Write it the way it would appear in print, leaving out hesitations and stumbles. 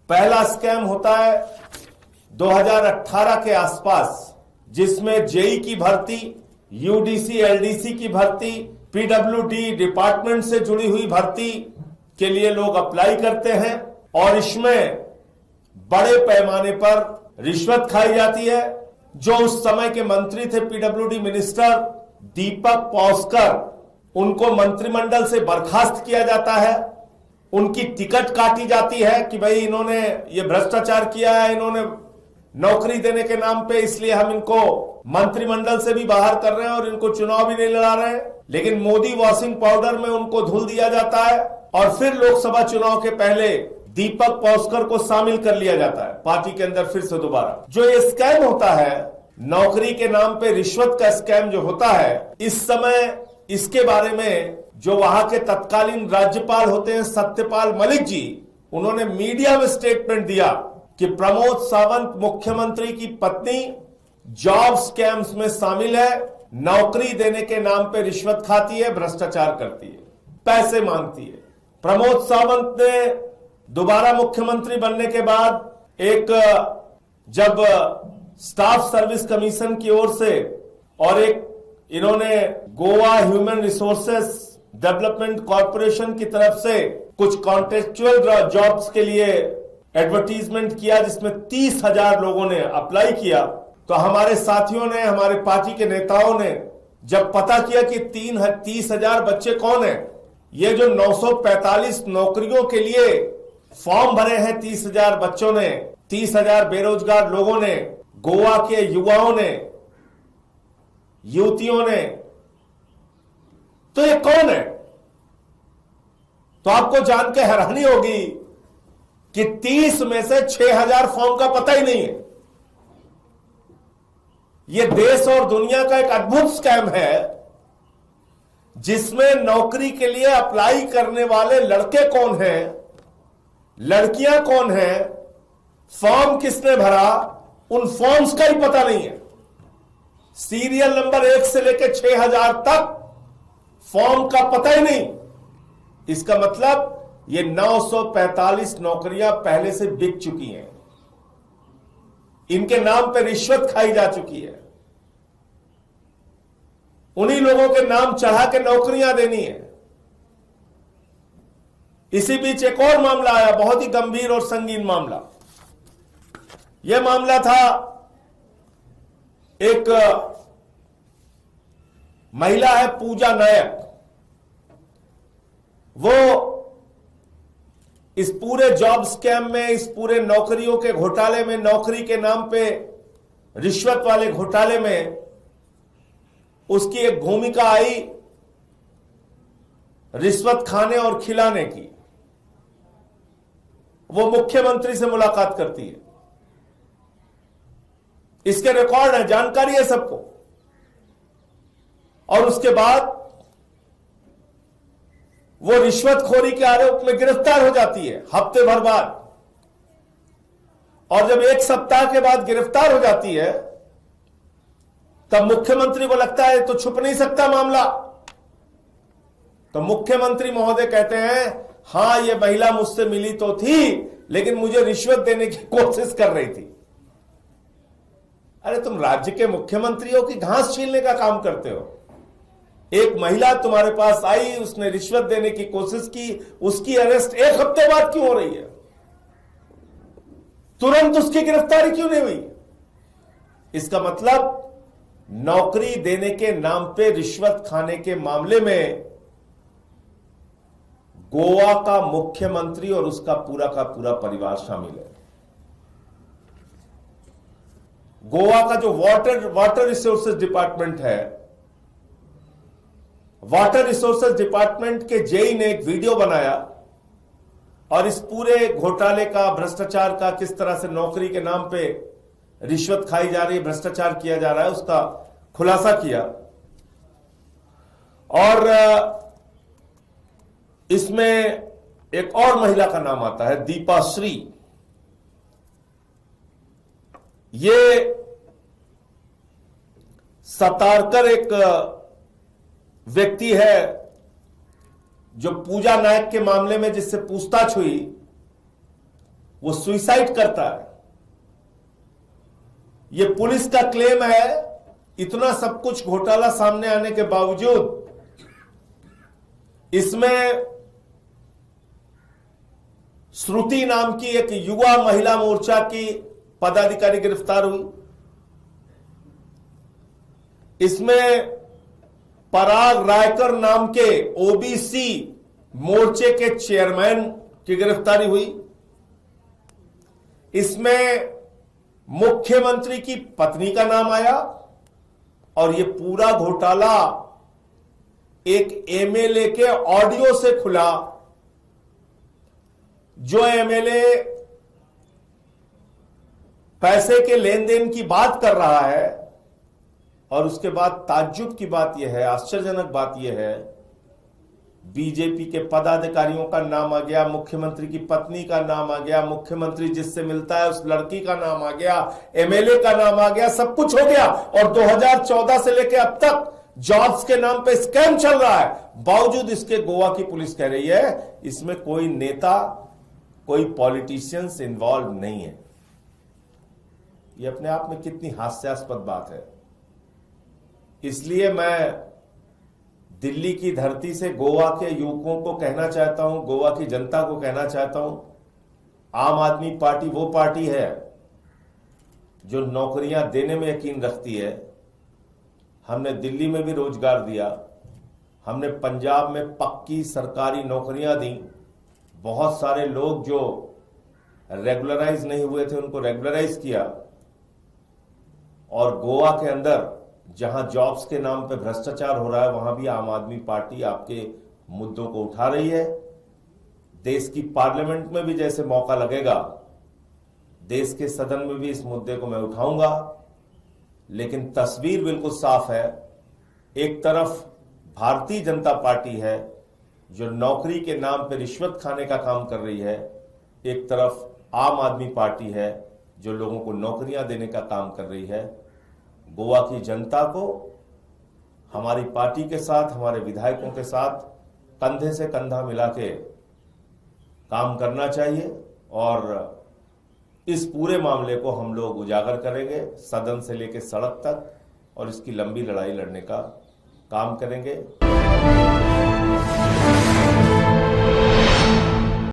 पहला स्कैम होता है 2018 के आसपास, जिसमें जेई की भर्ती, यूडीसी एलडीसी की भर्ती, पीडब्ल्यूडी डिपार्टमेंट से जुड़ी हुई भर्ती के लिए लोग अप्लाई करते हैं और इसमें बड़े पैमाने पर रिश्वत खाई जाती है। जो उस समय के मंत्री थे पीडब्ल्यूडी मिनिस्टर दीपक पॉस्कर, उनको मंत्रिमंडल से बर्खास्त किया जाता है, उनकी टिकट काटी जाती है कि भाई इन्होंने ये भ्रष्टाचार किया है, इन्होंने नौकरी देने के नाम पे, इसलिए हम इनको मंत्रिमंडल से भी बाहर कर रहे हैं और इनको चुनाव भी नहीं लड़ा रहे हैं। लेकिन मोदी वॉशिंग पाउडर में उनको धुल दिया जाता है और फिर लोकसभा चुनाव के पहले दीपक पॉस्कर को शामिल कर लिया जाता है पार्टी के अंदर फिर से दोबारा। जो ये स्कैम होता है, नौकरी के नाम पे रिश्वत का स्कैम जो होता है, इस समय इसके बारे में जो वहां के तत्कालीन राज्यपाल होते हैं सत्यपाल मलिक जी, उन्होंने मीडिया में स्टेटमेंट दिया कि प्रमोद सावंत मुख्यमंत्री की पत्नी जॉब स्कैम्स में शामिल है, नौकरी देने के नाम पे रिश्वत खाती है, भ्रष्टाचार करती है, पैसे मांगती है। प्रमोद सावंत ने दोबारा मुख्यमंत्री बनने के बाद जब स्टाफ सर्विस कमीशन की ओर से और इन्होंने Goa human resources development corporation की तरफ से कुछ कॉन्ट्रेक्चुअल जॉब्स के लिए एडवर्टीजमेंट किया, जिसमें 30,000 लोगों ने अप्लाई किया। तो हमारे साथियों ने, हमारे पार्टी के नेताओं ने जब पता किया कि 30,000 बच्चे कौन है, ये जो 945 नौकरियों के लिए फॉर्म भरे हैं 30,000 बच्चों ने, 30,000 बेरोजगार लोगों ने, गोवा के युवाओं ने, युवतियों ने, तो ये कौन है? तो आपको जान के हैरानी होगी कि 30 में से 6,000 फॉर्म का पता ही नहीं है। यह देश और दुनिया का एक अद्भुत स्कैम है जिसमें नौकरी के लिए अप्लाई करने वाले लड़के कौन हैं, लड़कियां कौन हैं, फॉर्म किसने भरा, उन फॉर्म्स का ही पता नहीं है। सीरियल नंबर 1 से लेकर 6,000 तक फॉर्म का पता ही नहीं। इसका मतलब ये 945 नौकरियां पहले से बिक चुकी हैं, इनके नाम पे रिश्वत खाई जा चुकी है, उन्हीं लोगों के नाम चढ़ा के नौकरियां देनी है। इसी बीच एक और मामला आया, बहुत ही गंभीर और संगीन मामला। यह मामला था, एक महिला है पूजा नायक, वो इस पूरे जॉब स्कैम में, इस पूरे नौकरियों के घोटाले में, नौकरी के नाम पे रिश्वत वाले घोटाले में उसकी एक भूमिका आई रिश्वत खाने और खिलाने की। वो मुख्यमंत्री से मुलाकात करती है, इसके रिकॉर्ड है, जानकारी है सबको। और उसके बाद वो रिश्वतखोरी के आरोप में गिरफ्तार हो जाती है हफ्ते भर बाद। और जब 1 सप्ताह के बाद गिरफ्तार हो जाती है, तब मुख्यमंत्री को लगता है तो छुप नहीं सकता मामला। तो मुख्यमंत्री महोदय कहते हैं, हां ये महिला मुझसे मिली तो थी, लेकिन मुझे रिश्वत देने की कोशिश कर रही थी। अरे तुम राज्य के मुख्यमंत्री हो कि घास छीलने का काम करते हो? एक महिला तुम्हारे पास आई, उसने रिश्वत देने की कोशिश की, उसकी अरेस्ट 1 हफ्ते बाद क्यों हो रही है? तुरंत उसकी गिरफ्तारी क्यों नहीं हुई? इसका मतलब नौकरी देने के नाम पे रिश्वत खाने के मामले में गोवा का मुख्यमंत्री और उसका पूरा का पूरा परिवार शामिल है। गोवा का जो वाटर रिसोर्सेज डिपार्टमेंट है, वाटर रिसोर्सेज डिपार्टमेंट के जेई ने एक वीडियो बनाया और इस पूरे घोटाले का, भ्रष्टाचार का, किस तरह से नौकरी के नाम पे रिश्वत खाई जा रही है, भ्रष्टाचार किया जा रहा है, उसका खुलासा किया। और इसमें एक और महिला का नाम आता है, दीपा श्री। ये सतारकर एक व्यक्ति है जो पूजा नायक के मामले में जिससे पूछताछ हुई, वो सुसाइड करता है। ये पुलिस का क्लेम है। इतना सब कुछ घोटाला सामने आने के बावजूद इसमें श्रुति नाम की एक युवा महिला मोर्चा की पदाधिकारी गिरफ्तार हुई। इसमें पराग रायकर नाम के ओबीसी मोर्चे के चेयरमैन की गिरफ्तारी हुई। इसमें मुख्यमंत्री की पत्नी का नाम आया और यह पूरा घोटाला एक एमएलए के ऑडियो से खुला। जो एमएलए पैसे के लेन देन की बात कर रहा है और उसके बाद ताज्जुब की बात यह है, आश्चर्यजनक बात यह है, बीजेपी के पदाधिकारियों का नाम आ गया, मुख्यमंत्री की पत्नी का नाम आ गया, मुख्यमंत्री जिससे मिलता है उस लड़की का नाम आ गया, एमएलए का नाम आ गया, सब कुछ हो गया। और 2014 से लेकर अब तक जॉब्स के नाम पे स्कैम चल रहा है। बावजूद इसके गोवा की पुलिस कह रही है इसमें कोई नेता, कोई पॉलिटिशियंस इन्वॉल्व नहीं है। यह अपने आप में कितनी हास्यास्पद बात है। इसलिए मैं दिल्ली की धरती से गोवा के युवकों को कहना चाहता हूं, गोवा की जनता को कहना चाहता हूं, आम आदमी पार्टी वो पार्टी है जो नौकरियां देने में यकीन रखती है। हमने दिल्ली में भी रोजगार दिया, हमने पंजाब में पक्की सरकारी नौकरियां दी। बहुत सारे लोग जो रेगुलराइज नहीं हुए थे उनको रेगुलराइज किया। और गोवा के अंदर जहां जॉब्स के नाम पे भ्रष्टाचार हो रहा है वहां भी आम आदमी पार्टी आपके मुद्दों को उठा रही है। देश की पार्लियामेंट में भी जैसे मौका लगेगा, देश के सदन में भी इस मुद्दे को मैं उठाऊंगा। लेकिन तस्वीर बिल्कुल साफ है। एक तरफ भारतीय जनता पार्टी है जो नौकरी के नाम पर रिश्वत खाने का काम कर रही है, एक तरफ आम आदमी पार्टी है जो लोगों को नौकरियां देने का काम कर रही है। गोवा की जनता को हमारी पार्टी के साथ, हमारे विधायकों के साथ कंधे से कंधा मिला के काम करना चाहिए और इस पूरे मामले को हम लोग उजागर करेंगे, सदन से लेकर सड़क तक, और इसकी लंबी लड़ाई लड़ने का काम करेंगे।